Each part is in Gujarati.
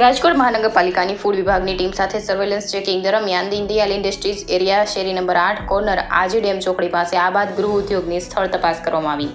રાજકોટ મહાનગરપાલિકાની ફૂડ વિભાગની ટીમ સાથે સર્વેલન્સ ચેકિંગ દરમિયાન દીનદયાલ ઇન્ડસ્ટ્રીઝ એરિયા શેરી નંબર 8 કોર્નર આજી ડેમ ચોકડી પાસે આબાદ ગૃહ ઉદ્યોગની સ્થળ તપાસ કરવામાં આવી.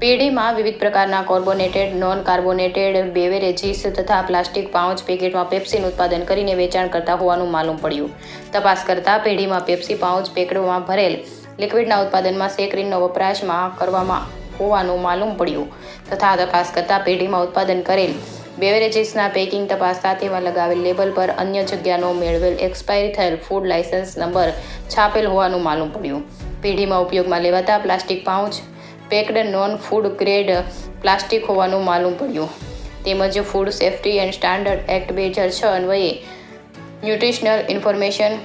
પેઢીમાં વિવિધ પ્રકારના કાર્બોનેટેડ, નોન કાર્બોનેટેડ બેવરેજીસ તથા પ્લાસ્ટિક પાઉચ પેકેટમાં પેપ્સીનું ઉત્પાદન કરીને વેચાણ કરતા હોવાનું માલુમ પડ્યું. તપાસ કરતા પેઢીમાં પેપ્સી પાઉચ પેકેટમાં ભરેલ લિક્વિડના ઉત્પાદનમાં સેકરીનનો વપરાશમાં કરવામાં હોવાનું માલુમ પડ્યું તથા તપાસ કરતા પેઢીમાં ઉત્પાદન કરેલ બેવરેજીસના પેકિંગ તપાસતા તેમાં લગાવેલ લેબલ પર અન્ય જગ્યાનો મેળવેલ એક્સપાયરી થયેલ ફૂડ લાયસન્સ નંબર છાપેલ હોવાનું માલુમ પડ્યું. પેઢીમાં ઉપયોગમાં લેવાતા plastic pouch packed non food grade plastic હોવાનું માલુમ પડ્યું. તેમજ food safety and standard act 2006 અન્વયે ન્યુટ્રિશનલ ઇન્ફોર્મેશન,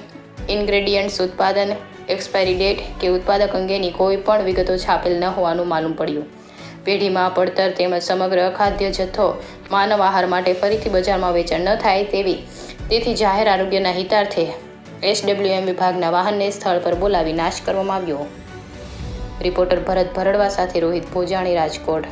ઇન્ગ્રેડિયન્ટ્સ, ઉત્પાદન એક્સપાયરી ડેટ કે ઉત્પાદક અંગેની કોઈ પણ વિગતો છાપેલ ન હોવાનું માલુમ પડ્યું. પેઢીમાં પડતર તેમજ સમગ્ર ખાદ્ય જથ્થો માનવ આહાર માટે ફરીથી બજારમાં વેચાણ ન થાય તેથી જાહેર આરોગ્યના હિતાર્થે SWM વિભાગના વાહનને સ્થળ પર બોલાવી નાશ કરવામાં આવ્યો. રિપોર્ટર ભરત ભરડવા સાથે રોહિત ભોજાણી, રાજકોટ.